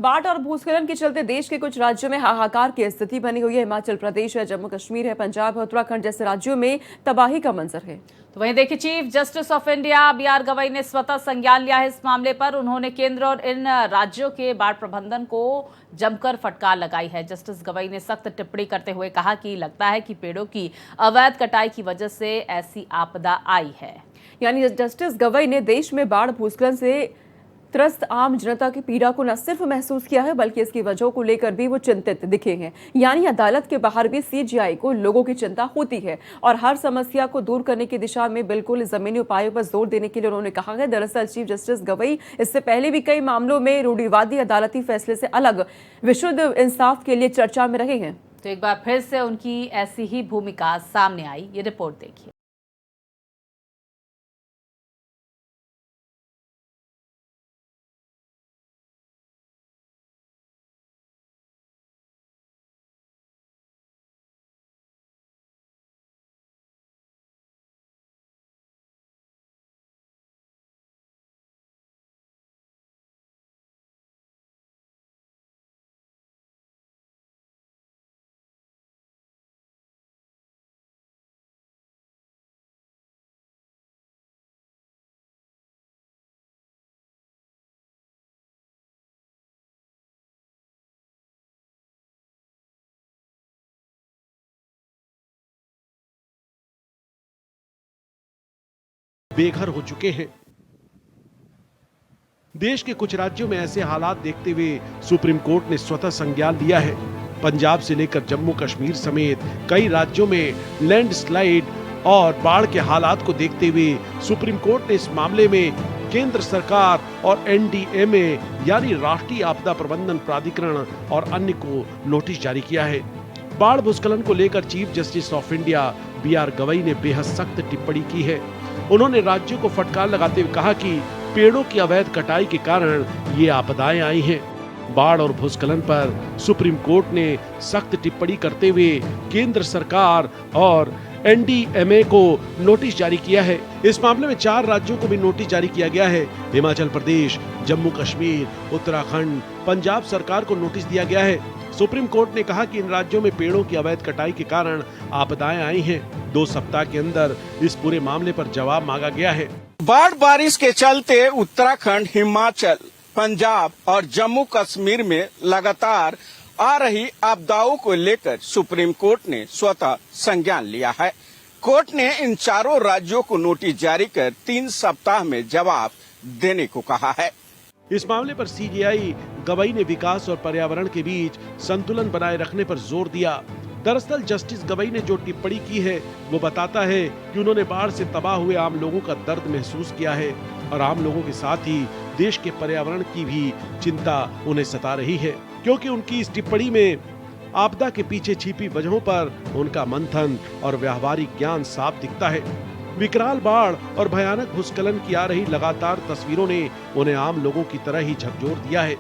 बाढ़ और भूस्खलन के चलते देश के कुछ राज्यों में हाहाकार की स्थिति बनी हुई है। हिमाचल प्रदेश है, जम्मू कश्मीर है, पंजाब है, उत्तराखंड जैसे राज्यों में तबाही का मंजर है। तो वहीं देखिए, chief justice of India B R. Gavai ने स्वतः संज्ञान लिया है इस मामले पर। उन्होंने केंद्र और इन राज्यों के बाढ़ प्रबंधन को जमकर फटकार लगाई है। जस्टिस गवई ने सख्त टिप्पणी करते हुए कहा कि लगता है कि पेड़ों की अवैध कटाई की वजह से ऐसी आपदा आई है। यानी जस्टिस गवई ने देश में बाढ़ भूस्खलन से त्रस्त आम जनता की पीड़ा को न सिर्फ महसूस किया है बल्कि इसकी वजहों को लेकर भी वो चिंतित दिखे हैं। यानी अदालत के बाहर भी सीजीआई को लोगों की चिंता होती है और हर समस्या को दूर करने की दिशा में बिल्कुल जमीनी उपायों पर जोर देने के लिए उन्होंने कहा है। दरअसल चीफ जस्टिस गवई इससे पहले भी कई मामलों में रूढ़िवादी अदालती फैसले से अलग विशुद्ध इंसाफ के लिए चर्चा में रहे हैं। तो एक बार फिर से उनकी ऐसी ही भूमिका सामने आई। ये रिपोर्ट देखिए। बेघर हो चुके हैं। देश के कुछ राज्यों में ऐसे हालात देखते हुए सुप्रीम कोर्ट ने स्वतः संज्ञान लिया है। पंजाब से लेकर जम्मू कश्मीर समेत कई राज्यों में लैंडस्लाइड और बाढ़ के हालात को देखते हुए सुप्रीम कोर्ट ने इस मामले में केंद्र सरकार और एनडीएमए यानी राष्ट्रीय आपदा प्रबंधन प्राधिकरण और अन्य को नोटिस जारी किया है। बाढ़ भूस्खलन को लेकर chief justice of India B R. Gavai ने बेहद सख्त टिप्पणी की है। उन्होंने राज्यों को फटकार लगाते हुए कहा कि पेड़ों की अवैध कटाई के कारण ये आपदाएं आई हैं। बाढ़ और भूस्खलन पर सुप्रीम कोर्ट ने सख्त टिप्पणी करते हुए केंद्र सरकार और एनडीएमए को नोटिस जारी किया है। इस मामले में 4 राज्यों को भी नोटिस जारी किया गया है। हिमाचल प्रदेश, जम्मू कश्मीर, उत्तराखंड, पंजाब सरकार को नोटिस दिया गया है। सुप्रीम कोर्ट ने कहा कि इन राज्यों में पेड़ों की अवैध कटाई के कारण आपदाएं आई हैं। 2 सप्ताह के अंदर इस पूरे मामले पर जवाब मांगा गया है। बाढ़ बारिश के चलते उत्तराखंड, हिमाचल, पंजाब और जम्मू कश्मीर में लगातार आ रही आपदाओं को लेकर सुप्रीम कोर्ट ने स्वतः संज्ञान लिया है। कोर्ट ने इन चारों राज्यों को नोटिस जारी कर 3 सप्ताह में जवाब देने को कहा है। इस मामले पर सीजीआई गवई ने विकास और पर्यावरण के बीच संतुलन बनाए रखने पर जोर दिया। दरअसल जस्टिस गवई ने जो टिप्पणी की है वो बताता है कि उन्होंने बाढ़ से तबाह हुए आम लोगों का दर्द महसूस किया है और आम लोगों के साथ ही देश के पर्यावरण की भी चिंता उन्हें सता रही है, क्योंकि उनकी इस टिप्पणी में आपदा के पीछे छिपी वजहों पर उनका मंथन और व्यावहारिक ज्ञान साफ दिखता है। विकराल बाढ़ और भयानक भूस्खलन की आ रही लगातार तस्वीरों ने उन्हें आम लोगों की तरह ही झकझोर दिया है।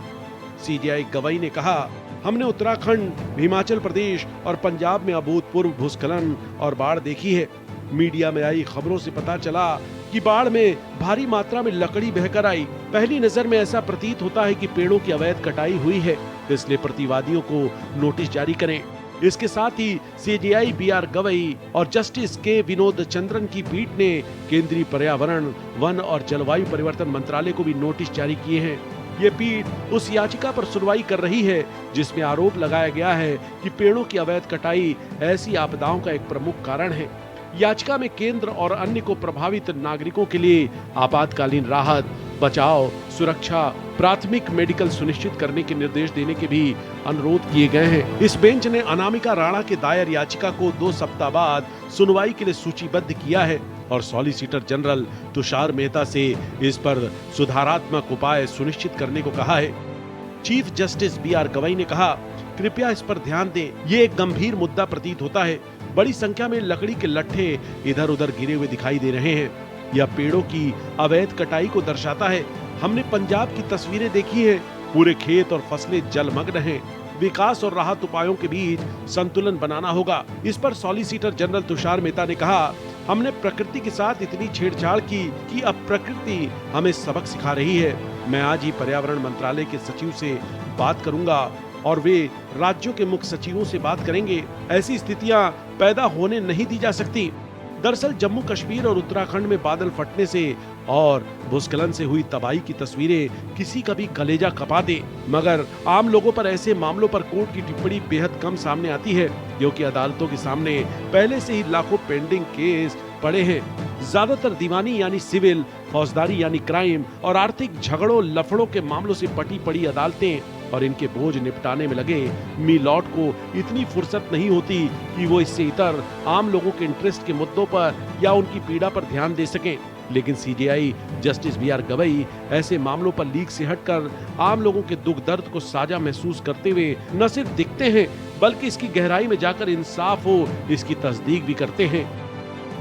सीजीआई गवई ने कहा, हमने उत्तराखंड, हिमाचल प्रदेश और पंजाब में अभूतपूर्व भूस्खलन और बाढ़ देखी है। मीडिया में आई खबरों से पता चला कि बाढ़ में भारी मात्रा में लकड़ी बहकर आई। पहली नजर में ऐसा प्रतीत होता है कि पेड़ों की अवैध कटाई हुई है, इसलिए प्रतिवादियों को नोटिस जारी करें। इसके साथ ही सीजीआई बी.आर. गवई और जस्टिस के विनोद चंद्रन की पीठ ने केंद्रीय पर्यावरण, वन और जलवायु परिवर्तन मंत्रालय को भी नोटिस जारी किए हैं। ये पीठ उस याचिका पर सुनवाई कर रही है जिसमें आरोप लगाया गया है कि पेड़ों की अवैध कटाई ऐसी आपदाओं का एक प्रमुख कारण है। याचिका में केंद्र और अन्य को प्रभावित नागरिकों के लिए आपातकालीन राहत, बचाव, सुरक्षा, प्राथमिक मेडिकल सुनिश्चित करने के निर्देश देने के भी अनुरोध किए गए हैं। इस बेंच ने अनामिका राणा के दायर याचिका को 2 सप्ताह बाद सुनवाई के लिए सूचीबद्ध किया है और सॉलिसिटर जनरल तुषार मेहता से इस पर सुधारात्मक उपाय सुनिश्चित करने को कहा है। Chief justice B R. गवई ने कहा, कृपया इस पर ध्यान दें, ये एक गंभीर मुद्दा प्रतीत होता है। बड़ी संख्या में लकड़ी के लट्ठे इधर उधर गिरे हुए दिखाई दे रहे हैं। यह पेड़ों की अवैध कटाई को दर्शाता है। हमने पंजाब की तस्वीरें देखी हैं, पूरे खेत और फसलें जलमग्न हैं। विकास और राहत उपायों के बीच संतुलन बनाना होगा। इस पर सॉलिसिटर जनरल तुषार मेहता ने कहा, हमने प्रकृति के साथ इतनी छेड़छाड़ की कि अब प्रकृति हमें सबक सिखा रही है। मैं आज ही पर्यावरण मंत्रालय के सचिव से बात करूंगा और वे राज्यों के मुख्य सचिवों से बात करेंगे। ऐसी स्थितियां पैदा होने नहीं दी जा सकती। दरअसल जम्मू कश्मीर और उत्तराखंड में बादल फटने से और भूस्खलन से हुई तबाही की तस्वीरें किसी का भी कलेजा खपा दे, मगर आम लोगों पर ऐसे मामलों पर कोर्ट की टिप्पणी बेहद कम सामने आती है, क्योंकि अदालतों के सामने पहले से ही लाखों पेंडिंग केस पड़े हैं। ज्यादातर दीवानी यानी सिविल, फौजदारी यानी क्राइम और आर्थिक झगड़ों लफड़ों के मामलों से पटी पड़ी अदालतें और इनके बोझ निपटाने में लगे मीलॉट को इतनी फुर्सत नहीं होती कि वो इससे इतर आम लोगों के इंटरेस्ट के मुद्दों पर या उनकी पीड़ा पर ध्यान दे सकें। लेकिन सीजेआई जस्टिस बीआर गवई ऐसे मामलों पर लीक से हटकर आम लोगों के दुख दर्द को साझा महसूस करते हुए न सिर्फ दिखते हैं, बल्कि इसकी गहराई में जाकर इंसाफ हो इसकी तस्दीक भी करते हैं।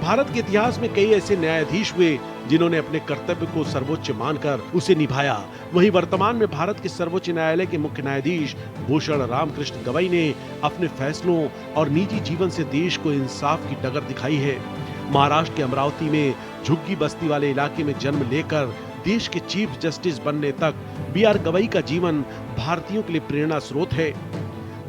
भारत के इतिहास में कई ऐसे न्यायाधीश हुए जिन्होंने अपने कर्तव्य को सर्वोच्च मानकर उसे निभाया। वहीं वर्तमान में भारत के सर्वोच्च न्यायालय के मुख्य न्यायाधीश भूषण रामकृष्ण गवई ने अपने फैसलों और निजी जीवन से देश को इंसाफ की डगर दिखाई है। महाराष्ट्र के अमरावती में झुग्गी बस्ती वाले इलाके में जन्म लेकर देश के चीफ जस्टिस बनने तक बीआर गवई का जीवन भारतीयों के लिए प्रेरणा स्रोत है।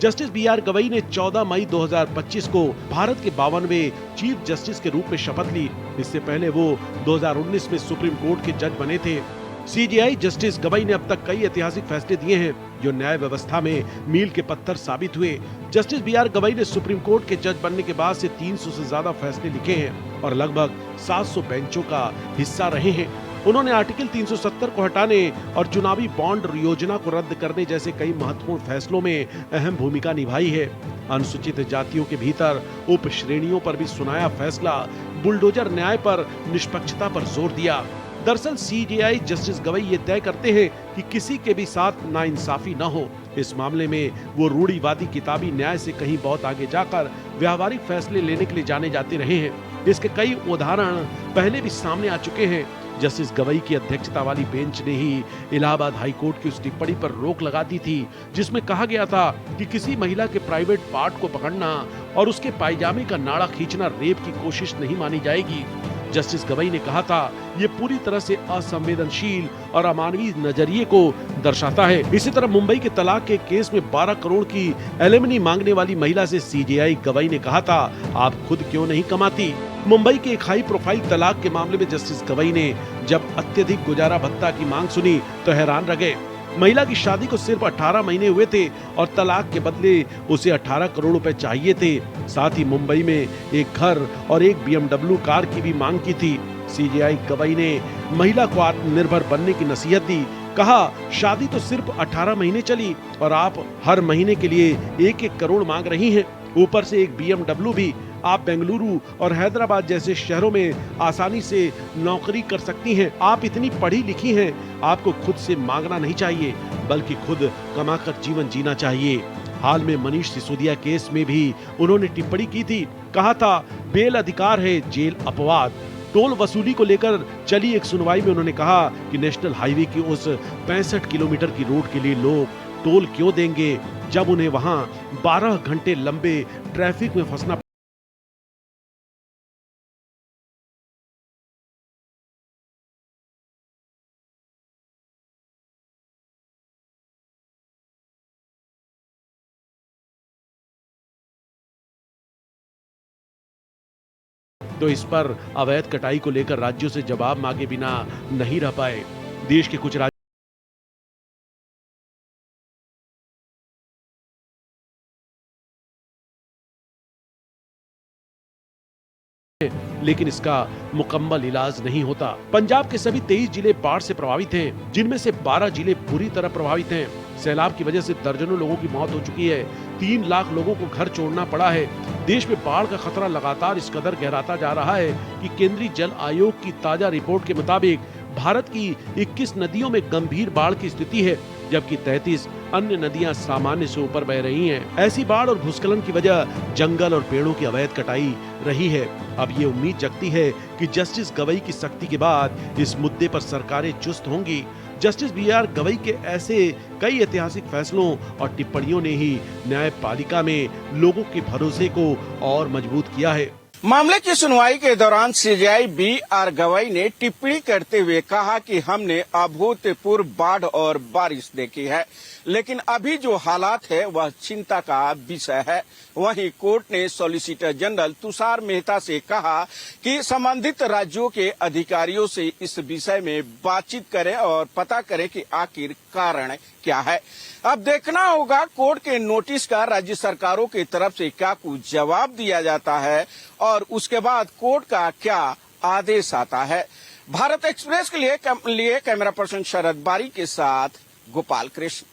जस्टिस बीआर गवई ने 14 मई 2025 को भारत के 52वें चीफ जस्टिस के रूप में शपथ ली। इससे पहले वो 2019 में सुप्रीम कोर्ट के जज बने थे। सीजेआई जस्टिस गवई ने अब तक कई ऐतिहासिक फैसले दिए हैं जो न्याय व्यवस्था में मील के पत्थर साबित हुए। जस्टिस बीआर गवई ने सुप्रीम कोर्ट के जज बनने के बाद से 300 से ज्यादा फैसले लिखे हैं और लगभग 700 बेंचों का हिस्सा रहे हैं। उन्होंने आर्टिकल 370 को हटाने और चुनावी बॉन्ड योजना को रद्द करने जैसे कई महत्वपूर्ण फैसलों में अहम भूमिका निभाई है। अनुसूचित जातियों के भीतर उप श्रेणियों पर भी सुनाया फैसला, बुलडोजर न्याय पर निष्पक्षता पर जोर दिया। दरअसल सीजेआई जस्टिस गवई ये तय करते हैं कि किसी के भी साथ नाइंसाफी न हो। इस मामले में वो रूढ़िवादी किताबी न्याय से कहीं बहुत आगे जाकर व्यावहारिक फैसले लेने के लिए जाने जाते रहे हैं। इसके कई उदाहरण पहले भी सामने आ चुके हैं। जस्टिस गवई की अध्यक्षता वाली बेंच ने ही इलाहाबाद हाई कोर्ट की उस टिप्पणी पर रोक लगा दी थी जिसमें कहा गया था कि किसी महिला के प्राइवेट पार्ट को पकड़ना और उसके पायजामे का नाड़ा खींचना रेप की कोशिश नहीं मानी जाएगी। जस्टिस गवई ने कहा था ये पूरी तरह से असंवेदनशील और अमानवीय नजरिए को दर्शाता है। इसी तरह मुंबई के तलाक के केस में 12 करोड़ की एलिमनी मांगने वाली महिला से सीजेआई गवई ने कहा था आप खुद क्यों नहीं कमाती। मुंबई के एक हाई प्रोफाइल तलाक के मामले में जस्टिस गवई ने जब अत्यधिक गुजारा भत्ता की मांग सुनी तो हैरान रह गए। महिला की शादी को सिर्फ 18 महीने हुए थे और तलाक के बदले उसे 18 करोड़ रुपए चाहिए थे। साथ ही मुंबई में एक घर और एक BMW कार की भी मांग की थी। सीजेआई गवई ने महिला को आत्मनिर्भर बनने की नसीहत दी। कहा शादी तो सिर्फ 18 महीने चली और आप हर महीने के लिए 1-1 करोड़ मांग रही हैं, ऊपर से एक BMW भी। आप बेंगलुरु और हैदराबाद जैसे शहरों में आसानी से नौकरी कर सकती हैं। आप इतनी पढ़ी लिखी हैं, आपको खुद से मांगना नहीं चाहिए बल्कि खुद कमाकर जीवन जीना चाहिए। हाल में मनीष सिसोदिया केस में भी उन्होंने टिप्पणी की थी। कहा था बेल अधिकार है, जेल अपवाद। टोल वसूली को लेकर चली एक सुनवाई में उन्होंने कहा कि नेशनल हाईवे की उस 65 किलोमीटर की रोड के लिए लोग टोल क्यों देंगे जब उन्हें वहां 12 घंटे लंबे ट्रैफिक में फंसना। तो इस पर अवैध कटाई को लेकर राज्यों से जवाब मांगे बिना नहीं रह पाए। देश के कुछ लेकिन इसका मुकम्मल इलाज नहीं होता। पंजाब के सभी 23 जिले बाढ़ से प्रभावित हैं, जिनमें से 12 जिले बुरी तरह प्रभावित हैं। सैलाब की वजह से दर्जनों लोगों की मौत हो चुकी है। 3 लाख लोगों को घर छोड़ना पड़ा है। देश में बाढ़ का खतरा लगातार इस कदर गहराता जा रहा है कि केंद्रीय जल आयोग की ताजा रिपोर्ट के मुताबिक भारत की 21 नदियों में गंभीर बाढ़ की स्थिति है, जबकि 33 अन्य नदियां सामान्य से ऊपर बह रही हैं। ऐसी बाढ़ और भूस्खलन की वजह जंगल और पेड़ों की अवैध कटाई रही है। अब ये उम्मीद जगती है कि जस्टिस गवई की सख्ती के बाद इस मुद्दे पर सरकारें चुस्त होंगी। जस्टिस बीआर गवई के ऐसे कई ऐतिहासिक फैसलों और टिप्पणियों ने ही न्यायपालिका में लोगों के भरोसे को और मजबूत किया है। मामले की सुनवाई के दौरान सीजेआई बी.आर. गवई ने टिप्पणी करते हुए कहा कि हमने अभूतपूर्व बाढ़ और बारिश देखी है, लेकिन अभी जो हालात है वह चिंता का विषय है। वहीं कोर्ट ने सॉलिसिटर जनरल तुषार मेहता से कहा कि संबंधित राज्यों के अधिकारियों से इस विषय में बातचीत करें और पता करें कि आखिर कारण क्या है। अब देखना होगा कोर्ट के नोटिस का राज्य सरकारों की तरफ से क्या कुछ जवाब दिया जाता है और उसके बाद कोर्ट का क्या आदेश आता है। भारत एक्सप्रेस के लिए कैमरा पर्सन शरद बारी के साथ गोपाल कृष्ण।